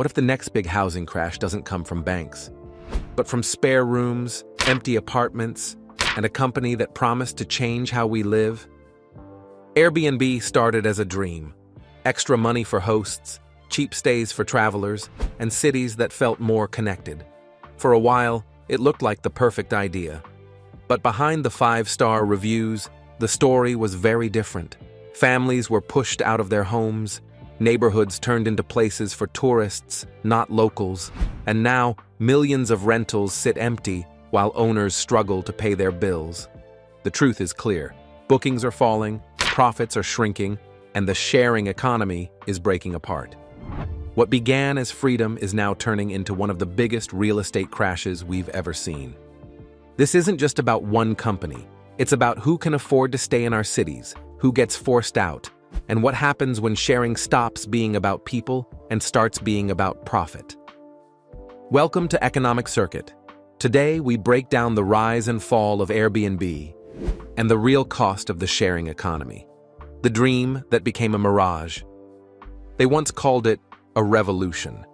What if the next big housing crash doesn't come from banks, but from spare rooms, empty apartments, and a company that promised to change how we live? Airbnb started as a dream. Extra money for hosts, cheap stays for travelers, and cities that felt more connected. For a while, it looked like the perfect idea. But behind the 5-star reviews, the story was very different. Families were pushed out of their homes, neighborhoods turned into places for tourists, not locals, and now millions of rentals sit empty while owners struggle to pay their bills. The truth is clear. Bookings are falling, profits are shrinking, and the sharing economy is breaking apart. What began as freedom is now turning into one of the biggest real estate crashes we've ever seen. This isn't just about one company. It's about who can afford to stay in our cities, who gets forced out, and what happens when sharing stops being about people and starts being about profit. Welcome to Economic Circuit. Today, we break down the rise and fall of Airbnb and the real cost of the sharing economy, the dream that became a mirage. They once called it a revolution,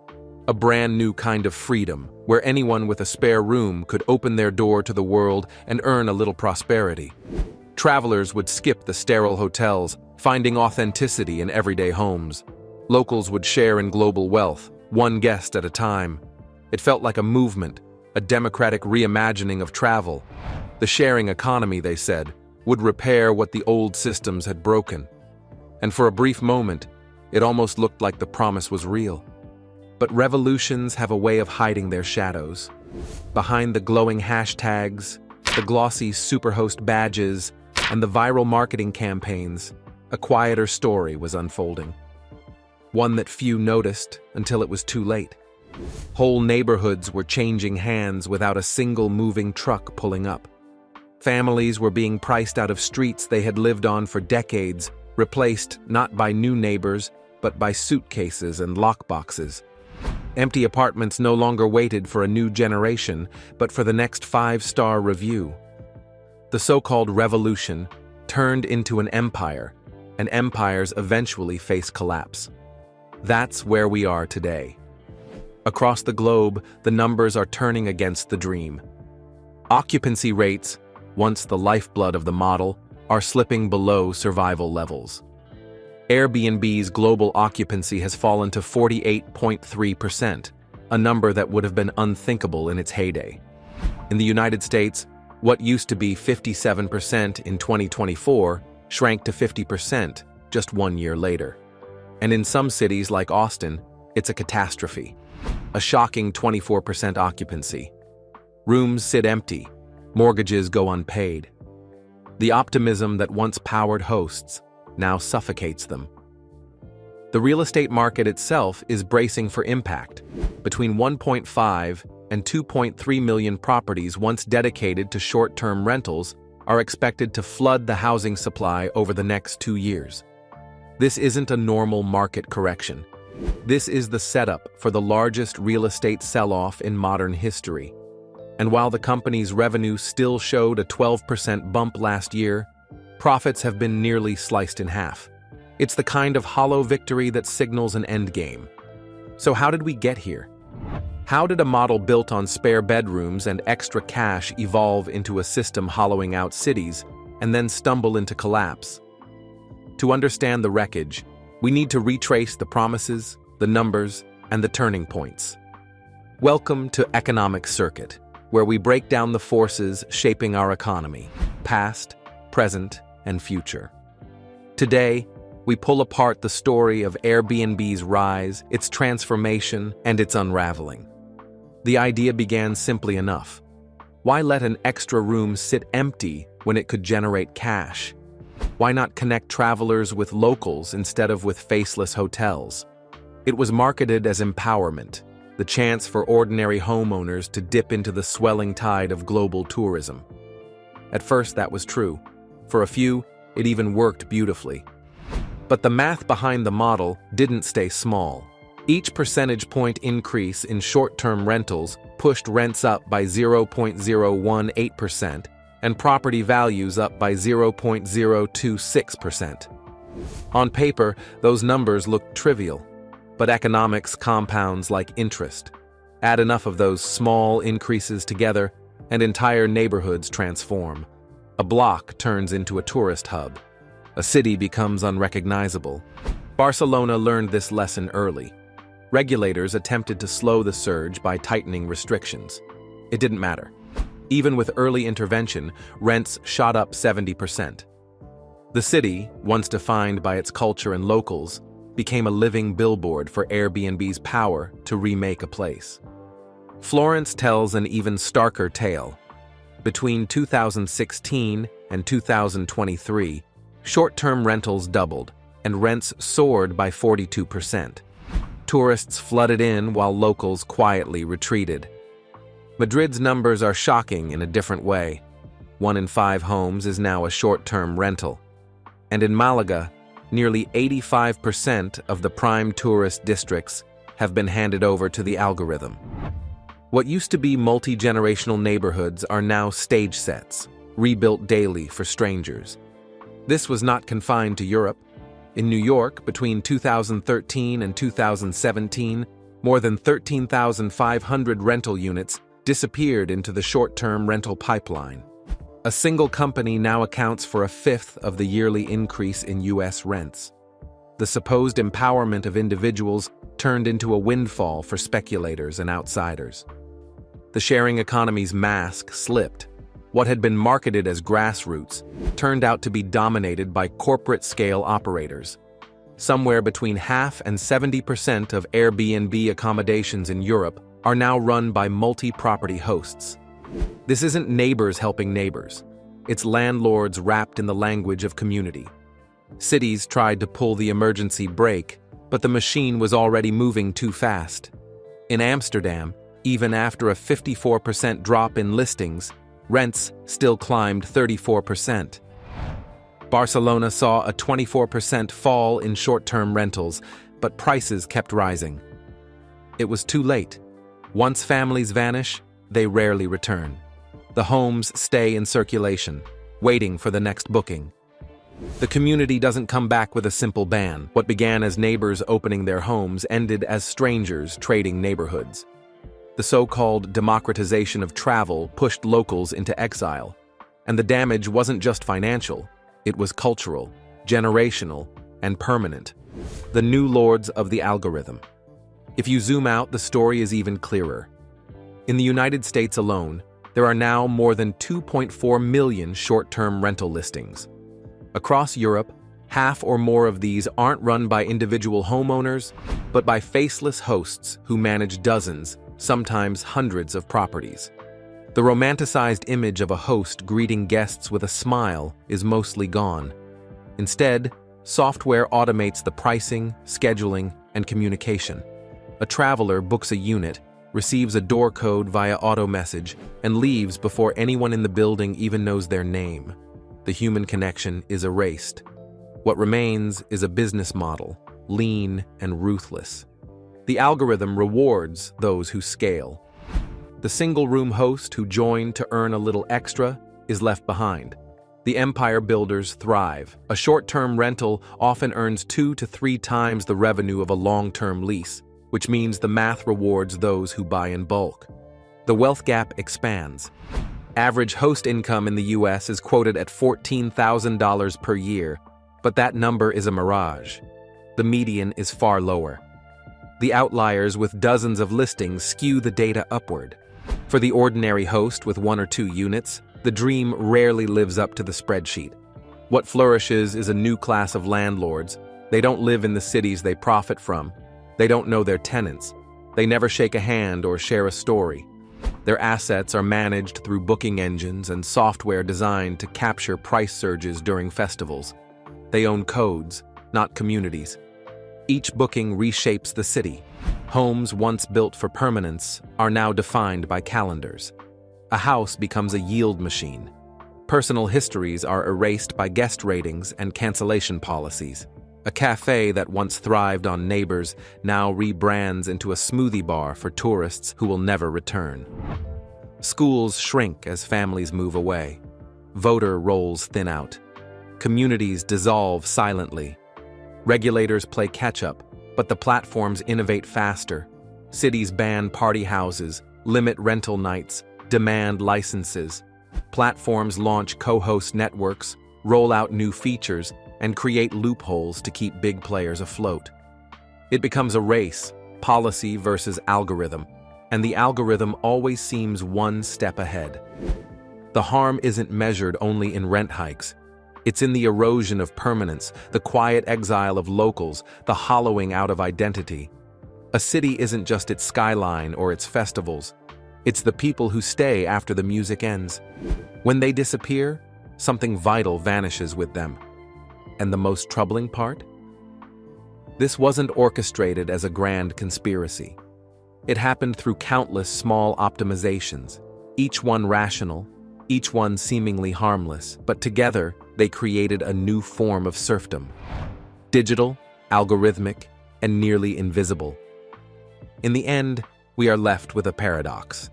a brand new kind of freedom where anyone with a spare room could open their door to the world and earn a little prosperity. Travelers would skip the sterile hotels, finding authenticity in everyday homes. Locals would share in global wealth, one guest at a time. It felt like a movement, a democratic reimagining of travel. The sharing economy, they said, would repair what the old systems had broken. And for a brief moment, it almost looked like the promise was real. But revolutions have a way of hiding their shadows. Behind the glowing hashtags, the glossy superhost badges, and the viral marketing campaigns, a quieter story was unfolding. One that few noticed until it was too late. Whole neighborhoods were changing hands without a single moving truck pulling up. Families were being priced out of streets they had lived on for decades, replaced not by new neighbors, but by suitcases and lockboxes. Empty apartments no longer waited for a new generation, but for the next 5-star review. The so-called revolution turned into an empire, and empires eventually face collapse. That's where we are today. Across the globe, the numbers are turning against the dream. Occupancy rates, once the lifeblood of the model, are slipping below survival levels. Airbnb's global occupancy has fallen to 48.3%, a number that would have been unthinkable in its heyday. In the United States, what used to be 57% in 2024 shrank to 50% just 1 year later. And in some cities like Austin, it's a catastrophe. A shocking 24% occupancy. Rooms sit empty, mortgages go unpaid. The optimism that once powered hosts now suffocates them. The real estate market itself is bracing for impact. Between 1.5 and 2.3 million properties once dedicated to short-term rentals are expected to flood the housing supply over the next 2 years. This isn't a normal market correction. This is the setup for the largest real estate sell-off in modern history. And while the company's revenue still showed a 12% bump last year, profits have been nearly sliced in half. It's the kind of hollow victory that signals an endgame. So how did we get here? How did a model built on spare bedrooms and extra cash evolve into a system hollowing out cities and then stumble into collapse? To understand the wreckage, we need to retrace the promises, the numbers, and the turning points. Welcome to Economic Circuit, where we break down the forces shaping our economy, past, present, and future. Today, we pull apart the story of Airbnb's rise, its transformation, and its unraveling. The idea began simply enough. Why let an extra room sit empty when it could generate cash? Why not connect travelers with locals instead of with faceless hotels? It was marketed as empowerment, the chance for ordinary homeowners to dip into the swelling tide of global tourism. At first, that was true. For a few, it even worked beautifully. But the math behind the model didn't stay small. Each percentage point increase in short-term rentals pushed rents up by 0.018% and property values up by 0.026%. On paper, those numbers looked trivial. But economics compounds like interest. Add enough of those small increases together, and entire neighborhoods transform. A block turns into a tourist hub. A city becomes unrecognizable. Barcelona learned this lesson early. Regulators attempted to slow the surge by tightening restrictions. It didn't matter. Even with early intervention, rents shot up 70%. The city, once defined by its culture and locals, became a living billboard for Airbnb's power to remake a place. Florence tells an even starker tale. Between 2016 and 2023, short-term rentals doubled, and rents soared by 42%. Tourists flooded in while locals quietly retreated. Madrid's numbers are shocking in a different way. 1 in 5 homes is now a short-term rental. And in Malaga, nearly 85% of the prime tourist districts have been handed over to the algorithm. What used to be multi-generational neighborhoods are now stage sets, rebuilt daily for strangers. This was not confined to Europe. In New York, between 2013 and 2017, more than 13,500 rental units disappeared into the short-term rental pipeline. A single company now accounts for a fifth of the yearly increase in U.S. rents. The supposed empowerment of individuals turned into a windfall for speculators and outsiders. The sharing economy's mask slipped. What had been marketed as grassroots turned out to be dominated by corporate-scale operators. Somewhere between half and 70% of Airbnb accommodations in Europe are now run by multi-property hosts. This isn't neighbors helping neighbors. It's landlords wrapped in the language of community. Cities tried to pull the emergency brake, but the machine was already moving too fast. In Amsterdam, even after a 54% drop in listings, rents still climbed 34%. Barcelona saw a 24% fall in short-term rentals, but prices kept rising. It was too late. Once families vanish, they rarely return. The homes stay in circulation, waiting for the next booking. The community doesn't come back with a simple ban. What began as neighbors opening their homes ended as strangers trading neighborhoods. The so-called democratization of travel pushed locals into exile. And the damage wasn't just financial, it was cultural, generational, and permanent. The new lords of the algorithm. If you zoom out, the story is even clearer. In the United States alone, there are now more than 2.4 million short-term rental listings. Across Europe, half or more of these aren't run by individual homeowners, but by faceless hosts who manage dozens, sometimes hundreds of properties. The romanticized image of a host greeting guests with a smile is mostly gone. Instead, software automates the pricing, scheduling, and communication. A traveler books a unit, receives a door code via auto message, and leaves before anyone in the building even knows their name. The human connection is erased. What remains is a business model, lean and ruthless. The algorithm rewards those who scale. The single-room host who joined to earn a little extra is left behind. The empire builders thrive. A short-term rental often earns 2 to 3 times the revenue of a long-term lease, which means the math rewards those who buy in bulk. The wealth gap expands. Average host income in the US is quoted at $14,000 per year, but that number is a mirage. The median is far lower. The outliers with dozens of listings skew the data upward. For the ordinary host with 1 or 2 units, the dream rarely lives up to the spreadsheet. What flourishes is a new class of landlords. They don't live in the cities they profit from. They don't know their tenants. They never shake a hand or share a story. Their assets are managed through booking engines and software designed to capture price surges during festivals. They own codes, not communities. Each booking reshapes the city. Homes once built for permanence are now defined by calendars. A house becomes a yield machine. Personal histories are erased by guest ratings and cancellation policies. A cafe that once thrived on neighbors now rebrands into a smoothie bar for tourists who will never return. Schools shrink as families move away. Voter rolls thin out. Communities dissolve silently. Regulators play catch-up, But the platforms innovate faster. Cities ban party houses, limit rental nights, demand licenses. Platforms launch co-host networks, roll out new features, and create loopholes to keep big players afloat. It becomes a race, policy versus algorithm, and the algorithm always seems one step ahead. The harm isn't measured only in rent hikes. It's in the erosion of permanence, the quiet exile of locals, the hollowing out of identity. A city isn't just its skyline or its festivals. It's the people who stay after the music ends. When they disappear, something vital vanishes with them. And the most troubling part? This wasn't orchestrated as a grand conspiracy. It happened through countless small optimizations, each one rational, each one seemingly harmless, but together they created a new form of serfdom. Digital, algorithmic, and nearly invisible. In the end, we are left with a paradox.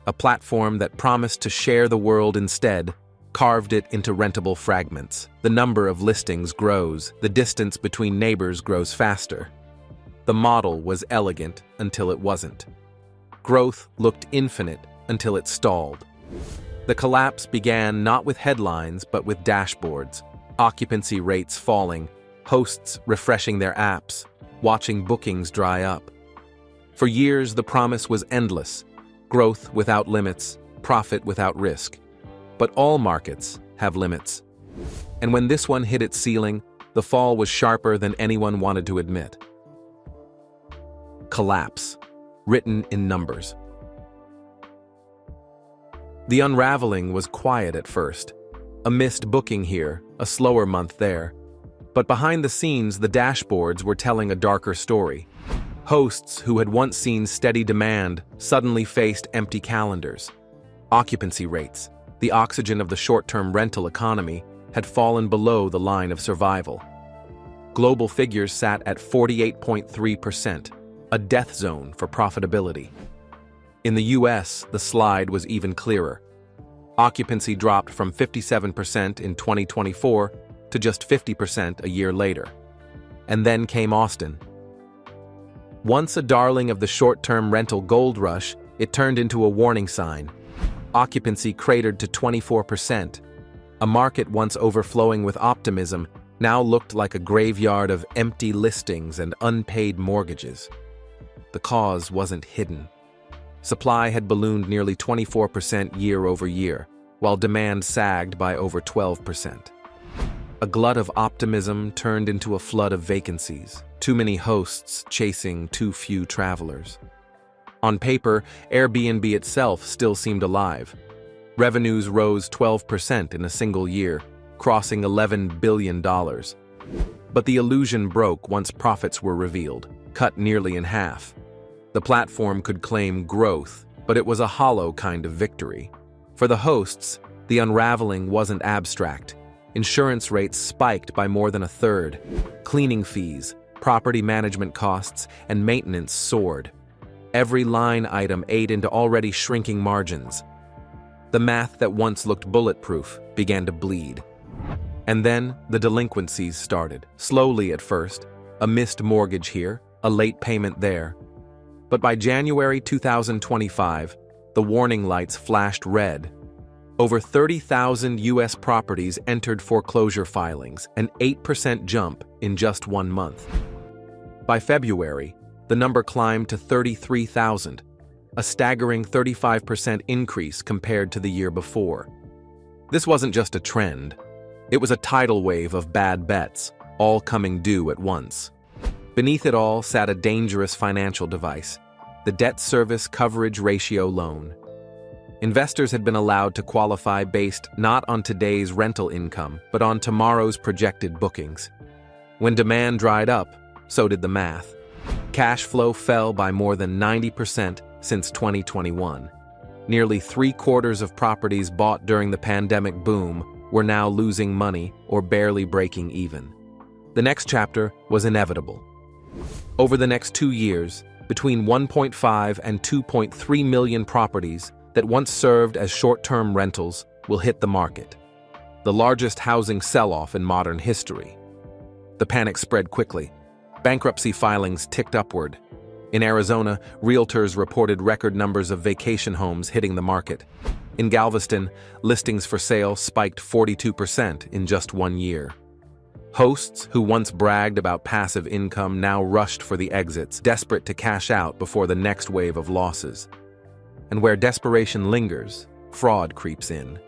A platform that promised to share the world instead carved it into rentable fragments. The number of listings grows, the distance between neighbors grows faster. The model was elegant until it wasn't. Growth looked infinite until it stalled. The collapse began not with headlines but with dashboards, occupancy rates falling, hosts refreshing their apps, watching bookings dry up. For years, the promise was endless: growth without limits, profit without risk. But all markets have limits. And when this one hit its ceiling, the fall was sharper than anyone wanted to admit. Collapse, written in numbers. The unraveling was quiet at first. A missed booking here, a slower month there. But behind the scenes, the dashboards were telling a darker story. Hosts who had once seen steady demand suddenly faced empty calendars. Occupancy rates, the oxygen of the short-term rental economy, had fallen below the line of survival. Global figures sat at 48.3%, a death zone for profitability. In the US, the slide was even clearer. Occupancy dropped from 57% in 2024 to just 50% a year later. And then came Austin. Once a darling of the short-term rental gold rush, it turned into a warning sign. Occupancy cratered to 24%. A market once overflowing with optimism now looked like a graveyard of empty listings and unpaid mortgages. The cause wasn't hidden. Supply had ballooned nearly 24% year over year, while demand sagged by over 12%. A glut of optimism turned into a flood of vacancies, too many hosts chasing too few travelers. On paper, Airbnb itself still seemed alive. Revenues rose 12% in a single year, crossing $11 billion. But the illusion broke once profits were revealed, cut nearly in half. The platform could claim growth, but it was a hollow kind of victory. For the hosts, the unraveling wasn't abstract. Insurance rates spiked by more than a third. Cleaning fees, property management costs, and maintenance soared. Every line item ate into already shrinking margins. The math that once looked bulletproof began to bleed. And then the delinquencies started, slowly at first, a missed mortgage here, a late payment there. But by January 2025, the warning lights flashed red. Over 30,000 U.S. properties entered foreclosure filings, an 8% jump in just 1 month. By February, the number climbed to 33,000, a staggering 35% increase compared to the year before. This wasn't just a trend. It was a tidal wave of bad bets, all coming due at once. Beneath it all sat a dangerous financial device, the debt service coverage ratio loan. Investors had been allowed to qualify based not on today's rental income, but on tomorrow's projected bookings. When demand dried up, so did the math. Cash flow fell by more than 90% since 2021. Nearly 3/4 of properties bought during the pandemic boom were now losing money or barely breaking even. The next chapter was inevitable. Over the next 2 years, between 1.5 and 2.3 million properties that once served as short-term rentals will hit the market. The largest housing sell-off in modern history. The panic spread quickly. Bankruptcy filings ticked upward. In Arizona, realtors reported record numbers of vacation homes hitting the market. In Galveston, listings for sale spiked 42% in just 1 year. Hosts who once bragged about passive income now rushed for the exits, desperate to cash out before the next wave of losses. And where desperation lingers, fraud creeps in.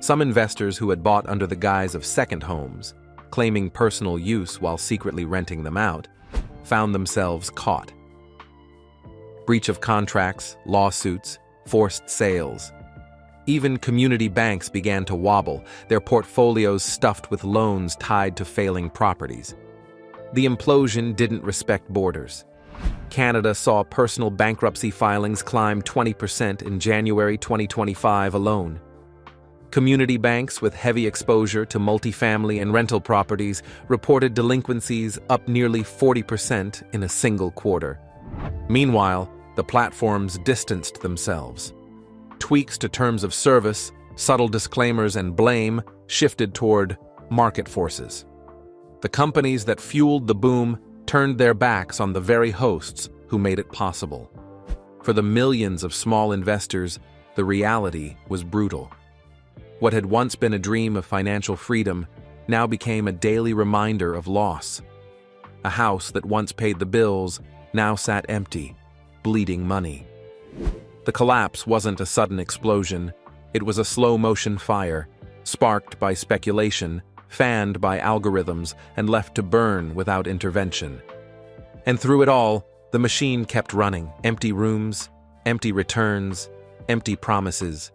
Some investors who had bought under the guise of second homes, claiming personal use while secretly renting them out, found themselves caught. Breach of contracts, lawsuits, forced sales. Even community banks began to wobble, their portfolios stuffed with loans tied to failing properties. The implosion didn't respect borders. Canada saw personal bankruptcy filings climb 20% in January 2025 alone. Community banks with heavy exposure to multifamily and rental properties reported delinquencies up nearly 40% in a single quarter. Meanwhile, the platforms distanced themselves. Tweaks to terms of service, subtle disclaimers, and blame shifted toward market forces. The companies that fueled the boom turned their backs on the very hosts who made it possible. For the millions of small investors, the reality was brutal. What had once been a dream of financial freedom now became a daily reminder of loss. A house that once paid the bills now sat empty, bleeding money. The collapse wasn't a sudden explosion, it was a slow-motion fire, sparked by speculation, fanned by algorithms, and left to burn without intervention. And through it all, the machine kept running. Empty rooms, empty returns, empty promises.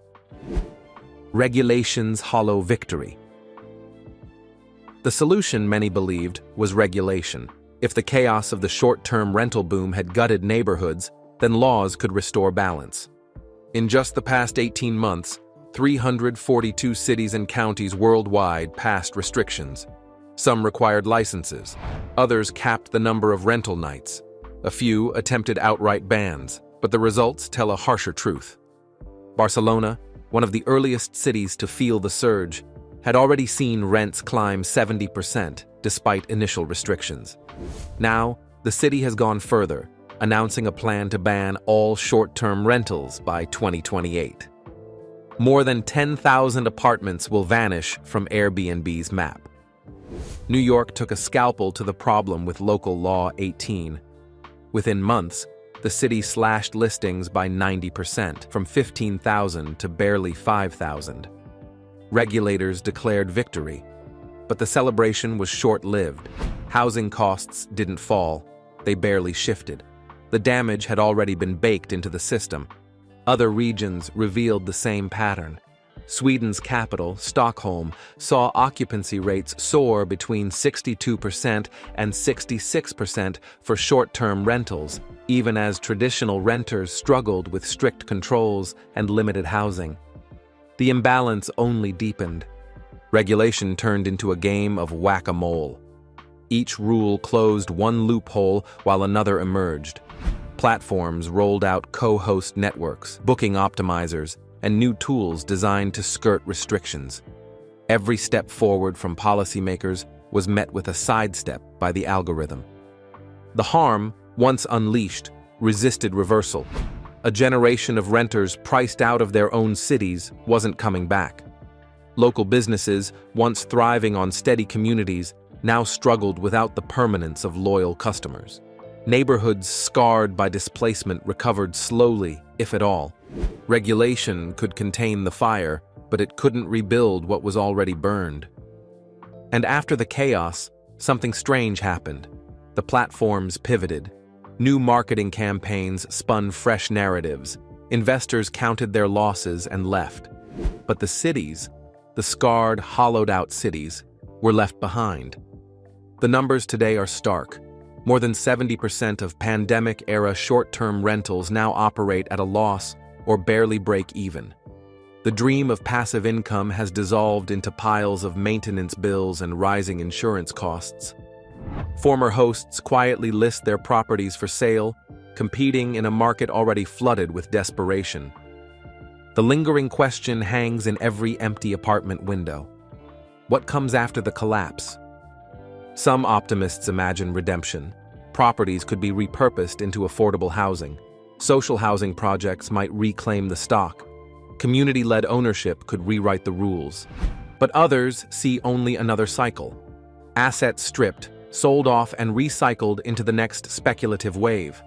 Regulation's hollow victory. The solution, many believed, was regulation. If the chaos of the short-term rental boom had gutted neighborhoods, then laws could restore balance. In just the past 18 months, 342 cities and counties worldwide passed restrictions. Some required licenses, others capped the number of rental nights. A few attempted outright bans, but the results tell a harsher truth. Barcelona, one of the earliest cities to feel the surge, had already seen rents climb 70% despite initial restrictions. Now, the city has gone further, announcing a plan to ban all short-term rentals by 2028. More than 10,000 apartments will vanish from Airbnb's map. New York took a scalpel to the problem with Local Law 18. Within months, the city slashed listings by 90%, from 15,000 to barely 5,000. Regulators declared victory, but the celebration was short-lived. Housing costs didn't fall, they barely shifted. The damage had already been baked into the system. Other regions revealed the same pattern. Sweden's capital, Stockholm, saw occupancy rates soar between 62% and 66% for short-term rentals, even as traditional renters struggled with strict controls and limited housing. The imbalance only deepened. Regulation turned into a game of whack-a-mole. Each rule closed one loophole while another emerged. Platforms rolled out co-host networks, booking optimizers, and new tools designed to skirt restrictions. Every step forward from policymakers was met with a sidestep by the algorithm. The harm, once unleashed, resisted reversal. A generation of renters priced out of their own cities wasn't coming back. Local businesses, once thriving on steady communities, now struggled without the permanence of loyal customers. Neighborhoods scarred by displacement recovered slowly, if at all. Regulation could contain the fire, but it couldn't rebuild what was already burned. And after the chaos, something strange happened. The platforms pivoted. New marketing campaigns spun fresh narratives. Investors counted their losses and left. But the cities, the scarred, hollowed-out cities, were left behind. The numbers today are stark. More than 70% of pandemic-era short-term rentals now operate at a loss or barely break even. The dream of passive income has dissolved into piles of maintenance bills and rising insurance costs. Former hosts quietly list their properties for sale, competing in a market already flooded with desperation. The lingering question hangs in every empty apartment window. What comes after the collapse? Some optimists imagine redemption. Properties could be repurposed into affordable housing. Social housing projects might reclaim the stock. Community-led ownership could rewrite the rules. But others see only another cycle. Assets stripped, sold off, and recycled into the next speculative wave.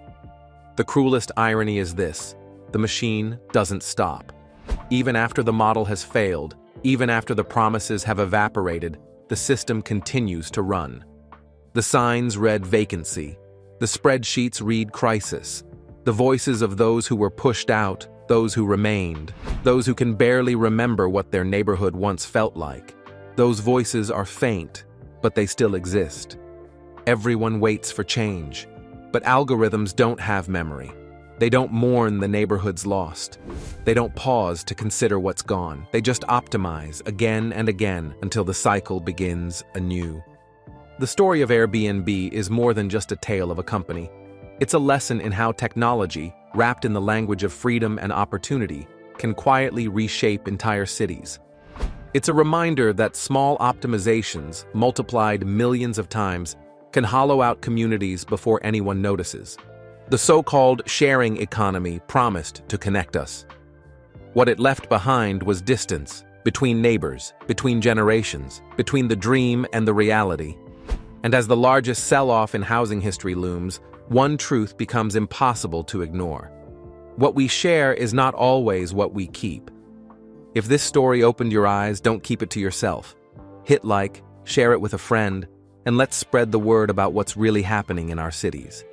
The cruelest irony is this: the machine doesn't stop. Even after the model has failed, even after the promises have evaporated, the system continues to run. The signs read vacancy. The spreadsheets read crisis. The voices of those who were pushed out, those who remained, those who can barely remember what their neighborhood once felt like. Those voices are faint, but they still exist. Everyone waits for change, but algorithms don't have memory. They don't mourn the neighborhoods lost. They don't pause to consider what's gone. They just optimize again and again until the cycle begins anew. The story of Airbnb is more than just a tale of a company. It's a lesson in how technology, wrapped in the language of freedom and opportunity, can quietly reshape entire cities. It's a reminder that small optimizations, multiplied millions of times, can hollow out communities before anyone notices. The so-called sharing economy promised to connect us. What it left behind was distance, between neighbors, between generations, between the dream and the reality. And as the largest sell-off in housing history looms, one truth becomes impossible to ignore. What we share is not always what we keep. If this story opened your eyes, don't keep it to yourself. Hit like, share it with a friend, and let's spread the word about what's really happening in our cities.